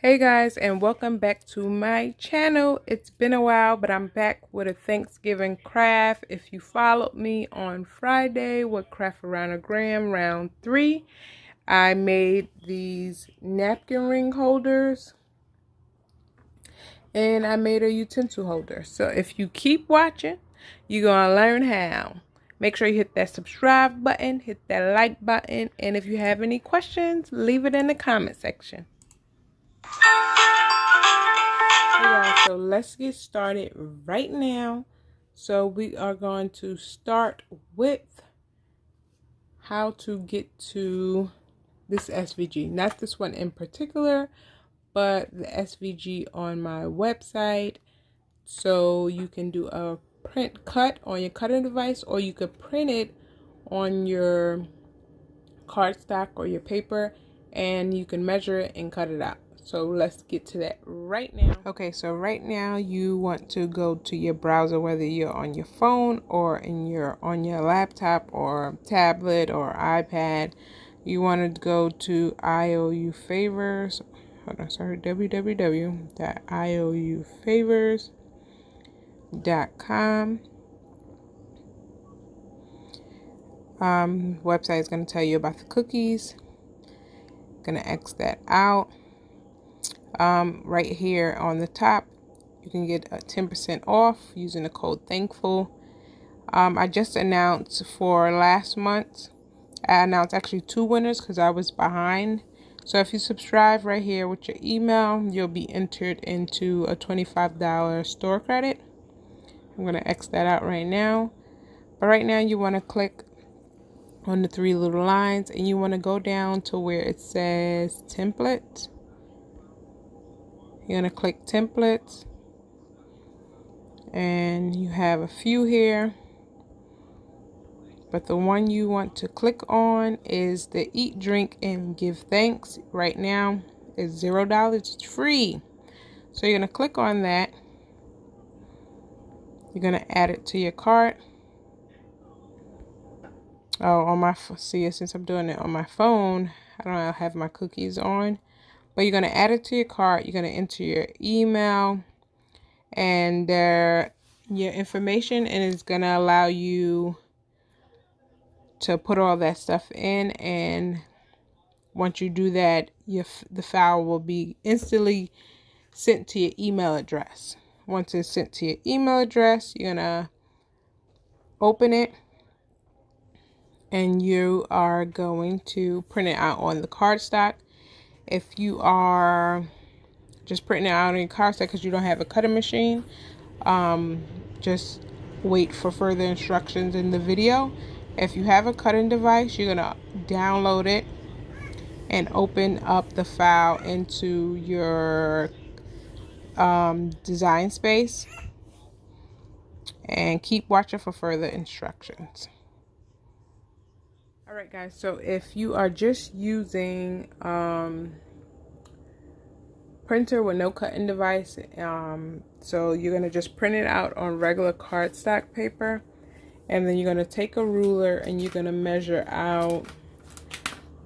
Hey guys, and welcome back to my channel. It's been a while, but I'm back with a Thanksgiving craft. If you followed me on Friday with Craft Around a Gram round 3, I made these napkin ring holders and I made a utensil holder. So if you keep watching, you're gonna learn how. Make sure you hit that subscribe button, hit that like button, and if you have any questions, leave it in the comment section. Hey guys, so let's get started right now. So we are going to start with how to get to this SVG. Not this one in particular, but the SVG on my website. So you can do a print cut on your cutting device, or you could print it on your cardstock or your paper, and you can measure it and cut it out. So let's get to that right now. Okay, so right now you want to go to your browser, whether you're on your phone or on your laptop or tablet or iPad. You want to go to I.O.U.FAVORS. Hold on, sorry, www.IOUFavors.com. Website is going to tell you about the cookies. Gonna X that out. Right here on the top, you can get a 10% off using the code THANKFUL. I just announced for last month, I announced actually 2 winners because I was behind. So if you subscribe right here with your email, you'll be entered into a $25 store credit. I'm gonna X that out right now. But right now you want to click on the 3 little lines and you want to go down to where it says template. You're going to click templates, and you have a few here, but the one you want to click on is the eat, drink, and give thanks. Right now it's $0. It's free. So you're going to click on that. You're going to add it to your cart. Oh, on my, see, since I'm doing it on my phone, I don't have my cookies on. But you're going to add it to your cart. You're going to enter your email and your information, and it's going to allow you to put all that stuff in. And once you do that, the file will be instantly sent to your email address. Once it's sent to your email address, you're going to open it, and you are going to print it out on the cardstock. If you are just printing it out on your cardstock because you don't have a cutting machine, just wait for further instructions in the video. If you have a cutting device, you're gonna download it and open up the file into your design space, and keep watching for further instructions. Alright guys, so if you are just using printer with no cutting device, so you're going to just print it out on regular cardstock paper, and then you're going to take a ruler and you're going to measure out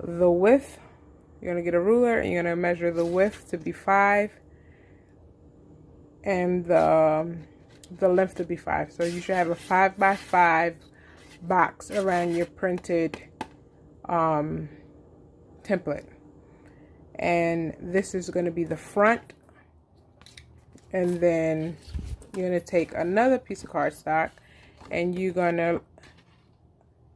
the width. You're going to get a ruler and you're going to measure the width to be 5 and the length to be 5. So you should have a 5x5 box around your printed template. And this is going to be the front, and then you're going to take another piece of cardstock and you're going to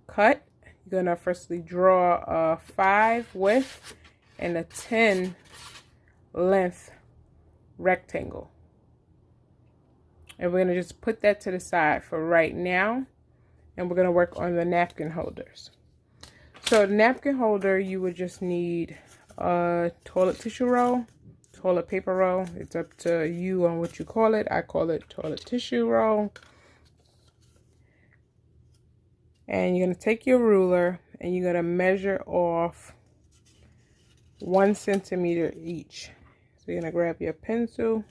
cut. You're going to firstly draw a 5 width and a 10 length rectangle, and we're going to just put that to the side for right now, and we're going to work on the napkin holders. So the napkin holder, you would just need a toilet tissue roll, toilet paper roll. It's up to you on what you call it. I call it toilet tissue roll. And you're going to take your ruler and you're going to measure off 1 centimeter each. So you're going to grab your pencil.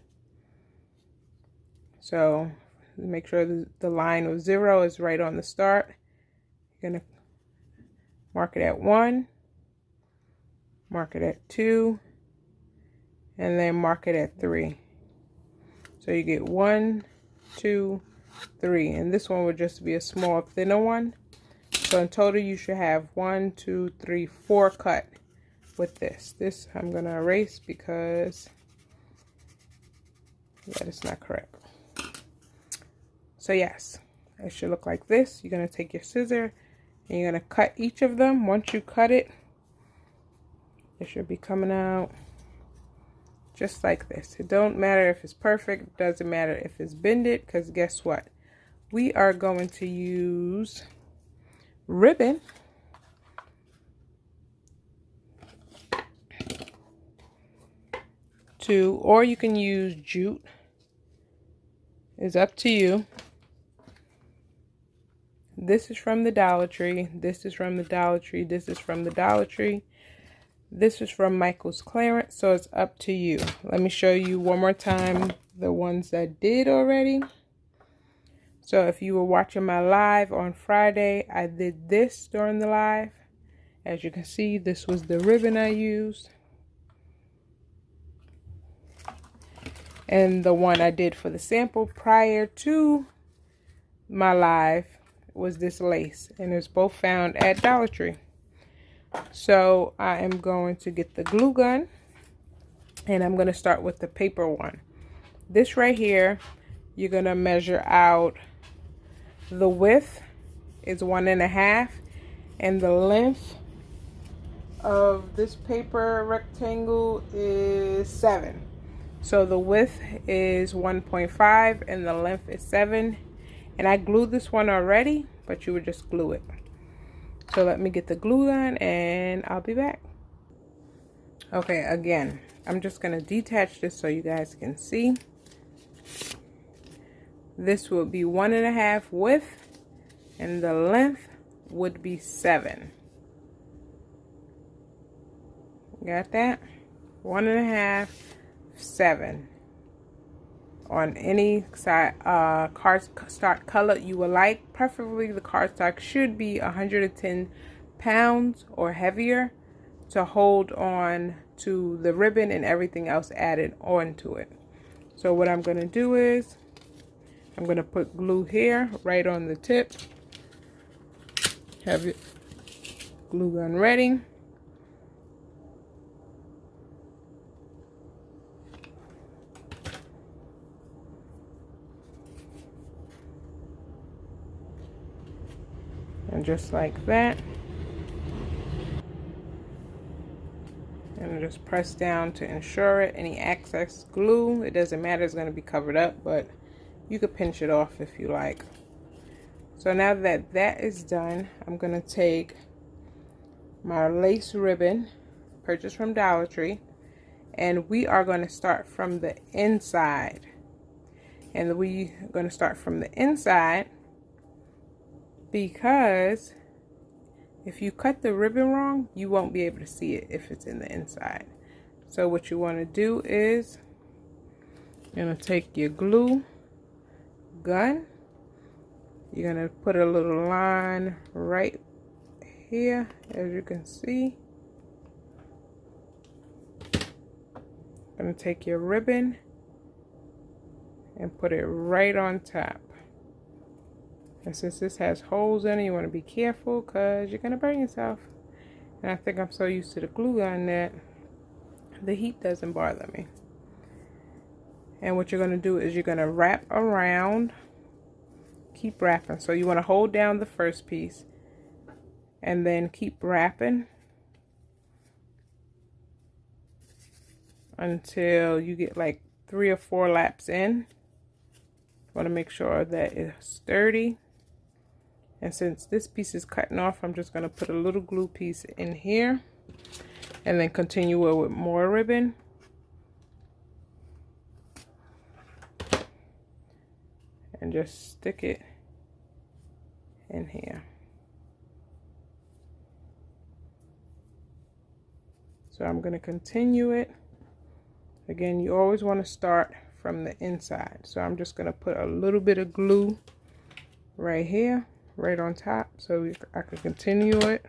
So make sure the line of 0 is right on the start. You're going to mark it at 1. Mark it at 2, and then mark it at 3. So you get 1, 2, 3, and this one would just be a small thinner one. So in total you should have 1, 2, 3, 4 cut with this. This I'm gonna erase because that is not correct. So yes, it should look like this. You're gonna take your scissor and you're gonna cut each of them. Once you cut it, it should be coming out just like this. It don't matter if it's perfect, it doesn't matter if it's bended, because guess what? We are going to use ribbon to, or you can use jute. It's up to you. This is from the Dollar Tree. This is from the Dollar Tree. This is from the Dollar Tree. This is from Michael's clearance, so it's up to you. Let me show you one more time the ones I did already. So if you were watching my live on Friday, I did this during the live. As you can see, this was the ribbon I used. And the one I did for the sample prior to my live was this lace. And it's both found at Dollar Tree. So I am going to get the glue gun, and I'm going to start with the paper one. This right here, you're going to measure out the width is 1.5, and the length of this paper rectangle is 7. So the width is 1.5 and the length is 7. And I glued this one already, but you would just glue it. So let me get the glue gun and I'll be back. Okay, again, I'm just going to detach this so you guys can see. This will be 1.5 width and the length would be 7. Got that? 1.5, 7. On any side cardstock color you would like. Preferably the cardstock should be 110 pounds or heavier to hold on to the ribbon and everything else added onto it. So what I'm going to do is I'm going to put glue here right on the tip. Have your glue gun ready. And just like that. And just press down to ensure it. Any excess glue, it doesn't matter, it's going to be covered up, but you could pinch it off if you like. So now that that is done, I'm going to take my lace ribbon purchased from Dollar Tree, and we are going to start from the inside. And we're going to start from the inside because if you cut the ribbon wrong, you won't be able to see it if it's in the inside. So what you want to do is you're going to take your glue gun. You're going to put a little line right here, as you can see. You're going to take your ribbon and put it right on top. And since this has holes in it, you want to be careful because you're going to burn yourself. And I think I'm so used to the glue gun that the heat doesn't bother me. And what you're going to do is you're going to wrap around. Keep wrapping. So you want to hold down the first piece and then keep wrapping until you get like 3 or 4 laps in. Want to make sure that it's sturdy. And since this piece is cutting off, I'm just going to put a little glue piece in here and then continue with more ribbon. And just stick it in here. So I'm going to continue it. Again, you always want to start from the inside. So I'm just going to put a little bit of glue right here, right on top, so I can continue it.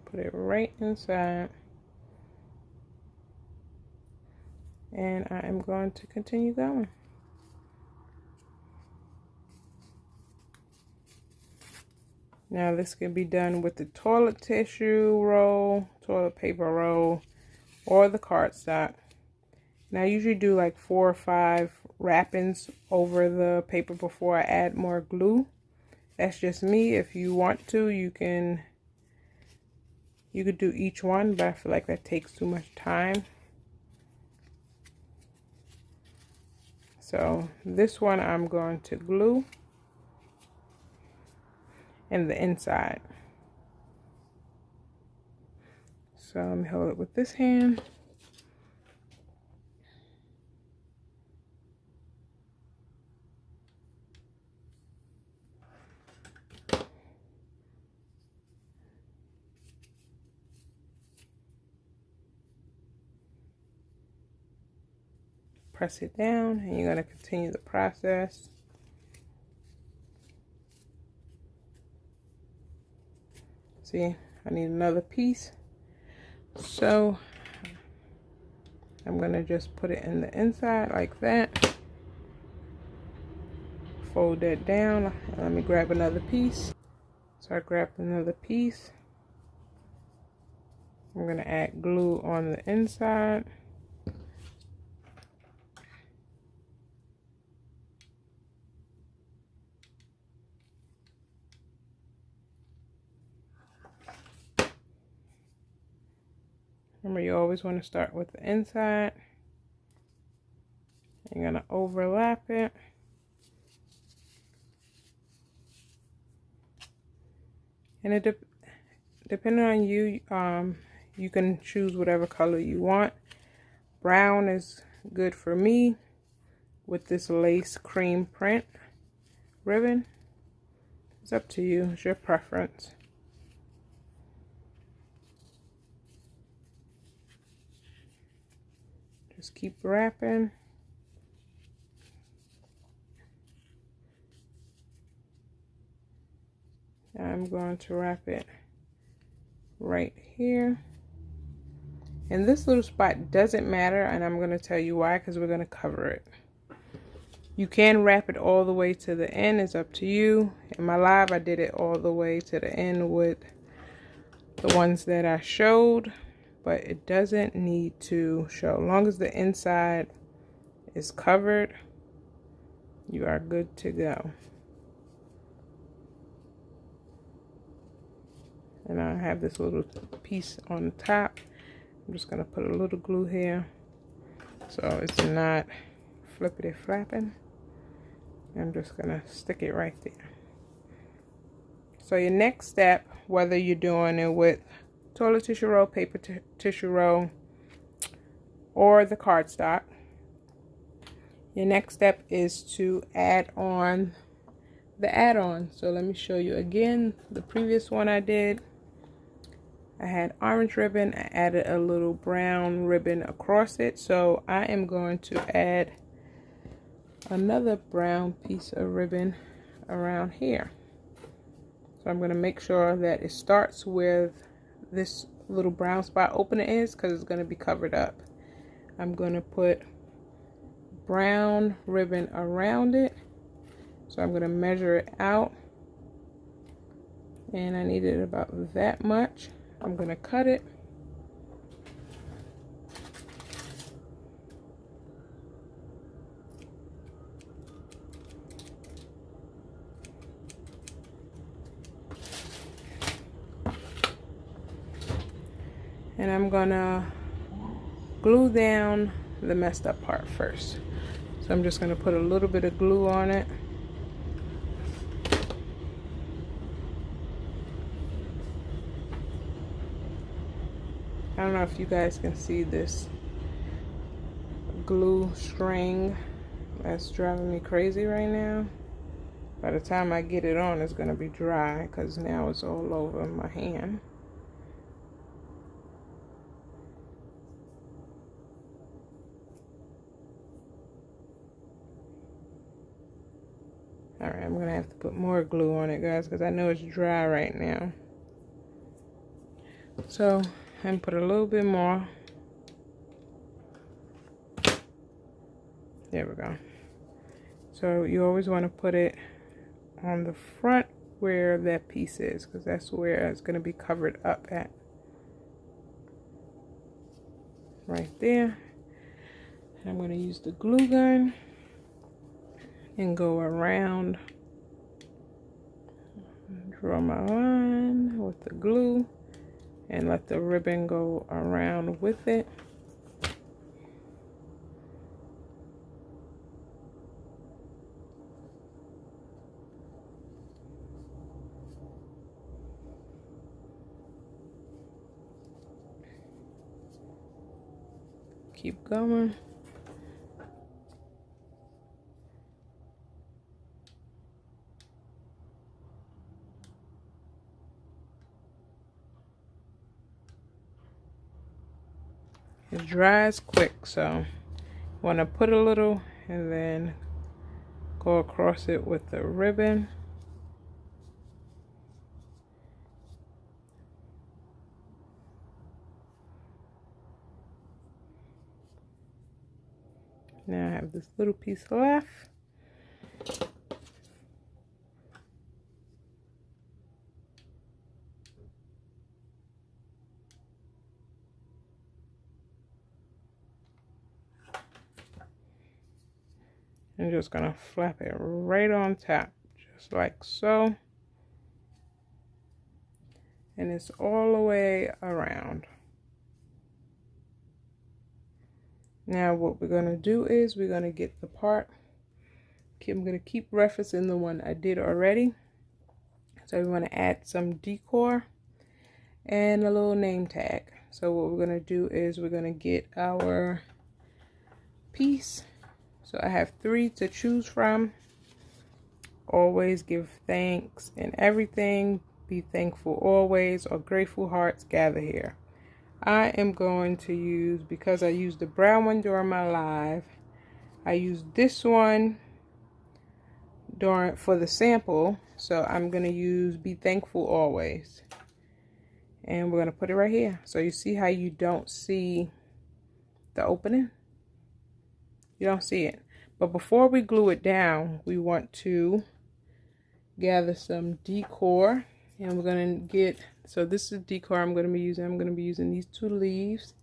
Put it right inside. And I am going to continue going. Now this can be done with the toilet tissue roll, toilet paper roll, or the cardstock. Now I usually do like 4 or 5 wrappings over the paper before I add more glue. That's just me. If you want to, you could do each one, but I feel like that takes too much time. So this one I'm going to glue in the inside. So let me hold it with this hand. Press it down, and you're going to continue the process. See, I need another piece. So I'm going to just put it in the inside like that. Fold that down. Let me grab another piece. So I grabbed another piece. I'm going to add glue on the inside. Remember, you always want to start with the inside. You're going to overlap it. And it depending on you, you can choose whatever color you want. Brown is good for me with this lace cream print ribbon. It's up to you. It's your preference. Just keep wrapping. I'm going to wrap it right here. And this little spot doesn't matter, and I'm going to tell you why, because we're going to cover it. You can wrap it all the way to the end. It's up to you. In my live, I did it all the way to the end with the ones that I showed, but it doesn't need to show. As long as the inside is covered, you are good to go. And I have this little piece on the top. I'm just going to put a little glue here so it's not flippity flapping. I'm just going to stick it right there. So your next step, whether you're doing it with toilet tissue roll, paper tissue roll, or the cardstock, your next step is to add on the add-on. So let me show you again. The previous one I did, I had orange ribbon. I added a little brown ribbon across it. So I am going to add another brown piece of ribbon around here. So I'm going to make sure that it starts with this little brown spot opener is, because it's going to be covered up. I'm going to put brown ribbon around it. So I'm going to measure it out, and I need it about that much. I'm going to cut it. And I'm going to glue down the messed up part first. So I'm just going to put a little bit of glue on it. I don't know if you guys can see this glue string that's driving me crazy right now. By the time I get it on, it's going to be dry, because now it's all over my hand. Alright, I'm going to have to put more glue on it, guys, because I know it's dry right now. So and put a little bit more. There we go. So you always want to put it on the front where that piece is, because that's where it's going to be covered up at. Right there. And I'm going to use the glue gun and go around. Draw my line with the glue and let the ribbon go around with it. Keep going. It dries quick, so want to put a little and then go across it with the ribbon. Now I have this little piece left. I'm just gonna flap it right on top, just like so. And it's all the way around. Now what we're gonna do is we're gonna get the part. I'm gonna keep referencing the one I did already. So we want to add some decor and a little name tag. So what we're gonna do is we're gonna get our piece. So I have 3 to choose from. Always give thanks in everything. Be thankful always, or grateful hearts gather here. I am going to use, because I used the brown one during my live, I used this one for the sample. So I'm going to use be thankful always. And we're going to put it right here. So you see how you don't see the opening? You don't see it. But before we glue it down, we want to gather some decor. And we're going to get, so this is decor I'm going to be using. I'm going to be using these 2 leaves.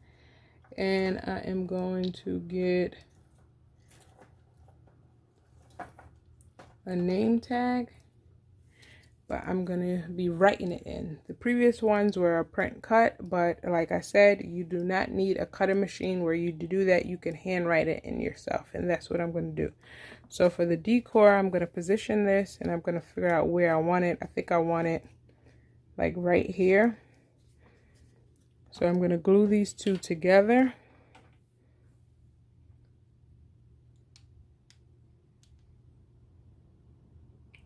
And I am going to get a name tag. But I'm going to be writing it in. The previous ones were a print cut. But like I said, you do not need a cutting machine where you do that. You can handwrite it in yourself. And that's what I'm going to do. So for the decor, I'm going to position this. And I'm going to figure out where I want it. I think I want it like right here. So I'm going to glue these 2 together.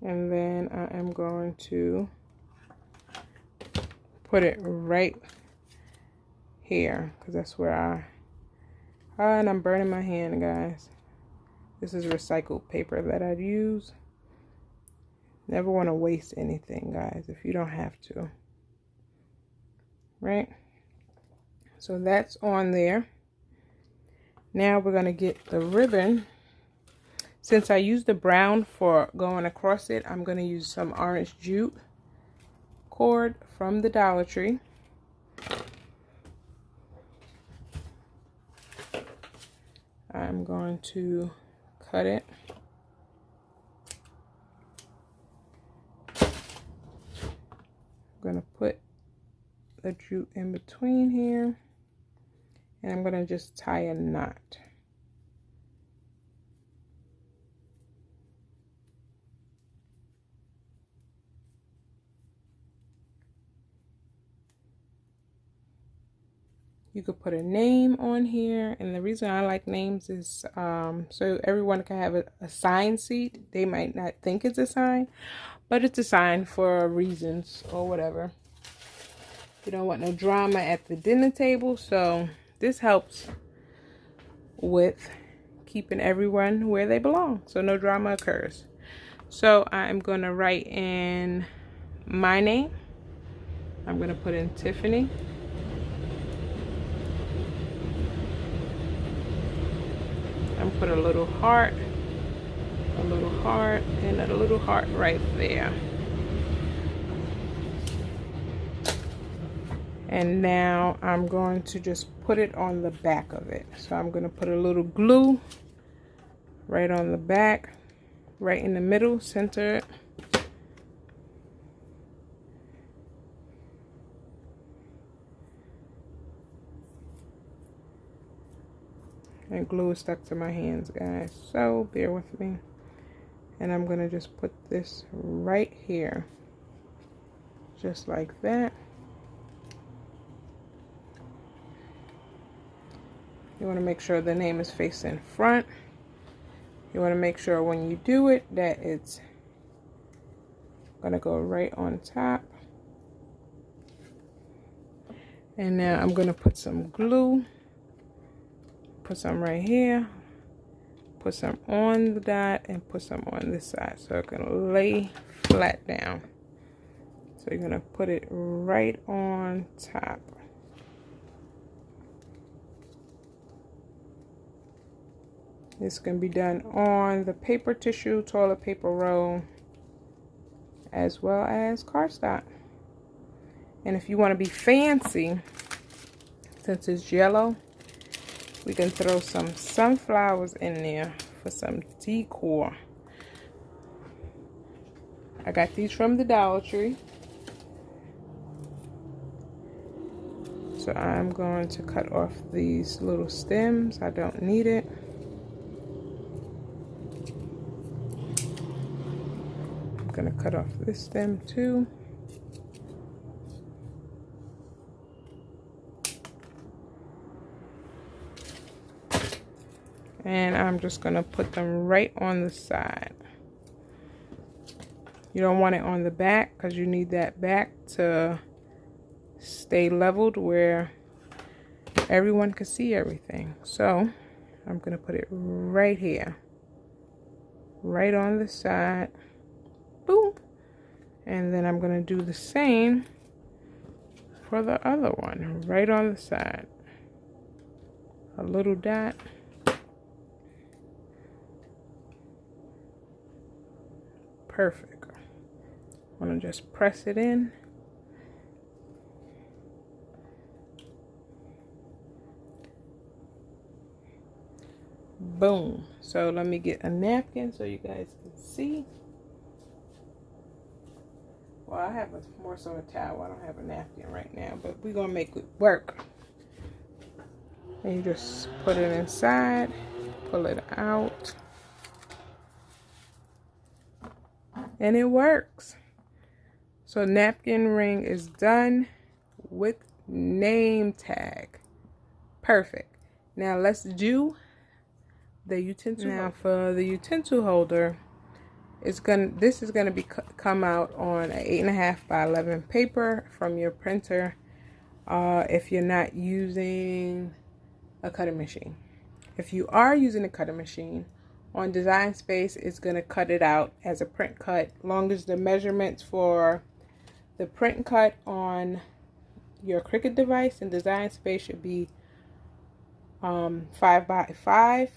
And then I am going to put it right here, because that's where and I'm burning my hand, guys. This is recycled paper that I'd use. Never want to waste anything, guys, if you don't have to. Right? So that's on there. Now we're going to get the ribbon. Since I used the brown for going across it, I'm going to use some orange jute cord from the Dollar Tree. I'm going to cut it. I'm going to put the jute in between here, and I'm going to just tie a knot. You could put a name on here, and the reason I like names is so everyone can have a sign seat. They might not think it's a sign, but it's a sign for reasons or whatever. You don't want no drama at the dinner table, so this helps with keeping everyone where they belong, so no drama occurs. So I'm going to write in my name. I'm going to put in Tiffany. put a little heart, and a little heart right there. And now I'm going to just put it on the back of it. So I'm going to put a little glue right on the back, right in the middle, center it. And glue is stuck to my hands, guys, so bear with me. And I'm going to just put this right here, just like that. You want to make sure the name is facing front. You want to make sure when you do it that it's going to go right on top. And now I'm going to put some glue. Put some right here. Put some on the dot and put some on this side so it can lay flat down. So you're going to put it right on top. This can be done on the paper tissue, toilet paper roll, as well as cardstock. And if you want to be fancy, since it's yellow, we can throw some sunflowers in there for some decor. I got these from the Dollar Tree. So I'm going to cut off these little stems. I don't need it. Gonna cut off this stem too. And I'm just gonna put them right on the side. You don't want it on the back because you need that back to stay leveled where everyone can see everything. So I'm gonna put it right here, right on the side. Boom. And then I'm going to do the same for the other one, right on the side. A little dot. Perfect. I'm going to just press it in. Boom. So let me get a napkin so you guys can see. Well, I have more so a towel. I don't have a napkin right now, but we're going to make it work. And you just put it inside, pull it out, and it works. So napkin ring is done with name tag. Perfect. Now let's do the utensil. Now for the utensil holder, this is gonna come out on an 8.5 by 11 paper from your printer. If you're not using a cutting machine. If you are using a cutting machine, on Design Space, it's gonna cut it out as a print cut. Long as the measurements for the print cut on your Cricut device and Design Space should be 5 by 5,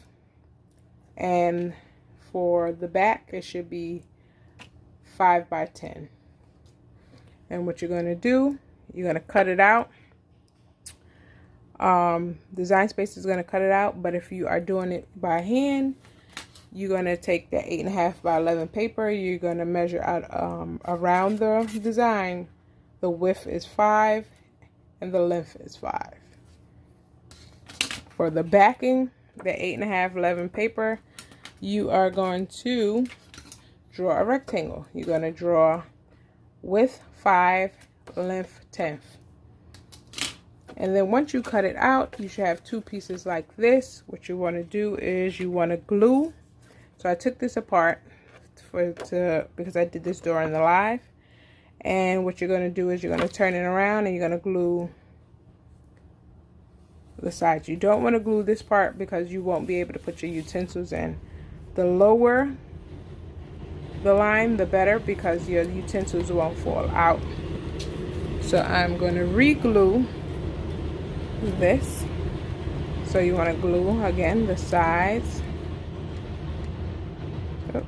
and for the back, it should be 5 by 10. And what you're going to do, you're going to cut it out. Design Space is going to cut it out, but if you are doing it by hand, you're going to take that 8.5 by 11 paper. You're going to measure out around the design. The width is 5 and the length is 5. For the backing, the 8.5 11 paper, you are going to draw a rectangle. You're going to draw width 5, length 10. And then once you cut it out, you should have 2 pieces like this. What you want to do is you want to glue. So I took this apart because I did this during the live. And what you're going to do is you're going to turn it around and you're going to glue the sides. You don't want to glue this part because you won't be able to put your utensils in. The lower the line, the better, because your utensils won't fall out. So I'm going to re-glue this. So you want to glue again the sides Oh.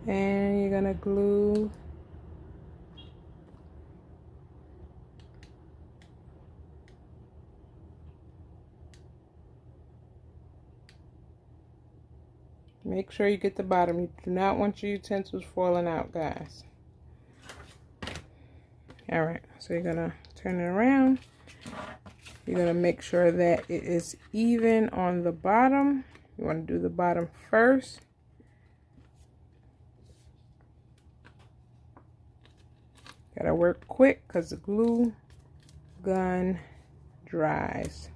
And you're gonna glue make sure you get the bottom. You do not want your utensils falling out, guys. Alright, so you're gonna turn it around. You're gonna make sure that it is even on the bottom. You want to do the bottom first. Gotta work quick because the glue gun dries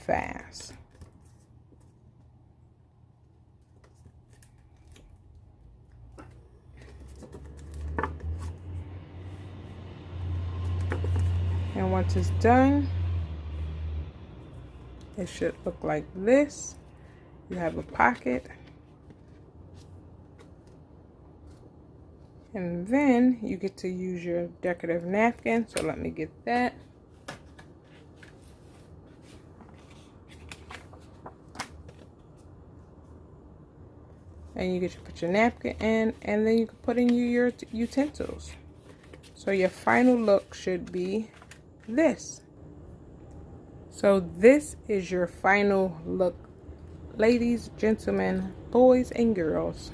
fast. And once it's done, it should look like this. You have a pocket. And then you get to use your decorative napkin. So let me get that. And you get to put your napkin in, and then you can put in your utensils. So your final look should be this. So this is your final look, ladies, gentlemen, boys and girls.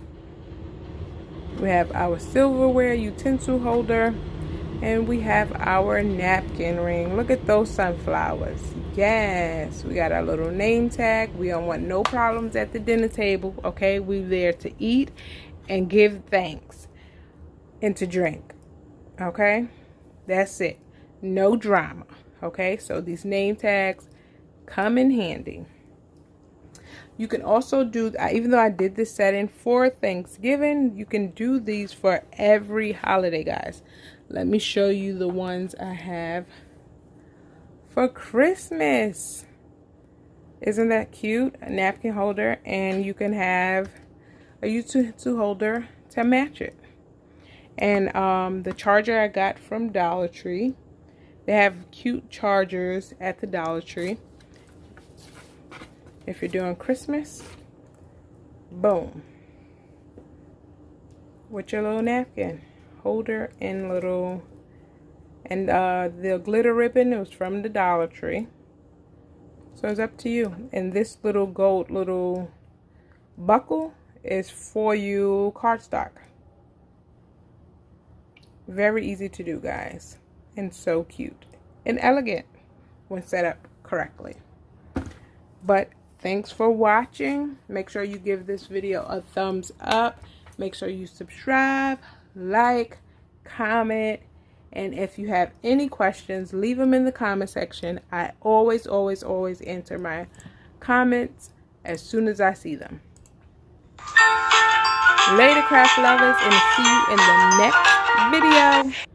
We have our silverware utensil holder, and we have our napkin ring. Look at those sunflowers. Yes, we got our little name tag. We don't want no problems at the dinner table, okay? We're there to eat and give thanks and to drink, okay? That's it. No drama, okay? So these name tags come in handy. You can also do, even though I did this setting for Thanksgiving, you can do these for every holiday, guys. Let me show you the ones I have for Christmas. Isn't that cute? A napkin holder, and you can have a utensil holder to match it. And the charger I got from Dollar Tree. They have cute chargers at the Dollar Tree. If you're doing Christmas, boom, with your little napkin holder and little, and the glitter ribbon was from the Dollar Tree. So it's up to you. And this little gold little buckle is for you cardstock. Very easy to do, guys, and so cute and elegant when set up correctly. But thanks for watching. Make sure you give this video a thumbs up. Make sure you subscribe, like, comment, and if you have any questions, leave them in the comment section. I always answer my comments as soon as I see them. Later, craft lovers, and see you in the next video.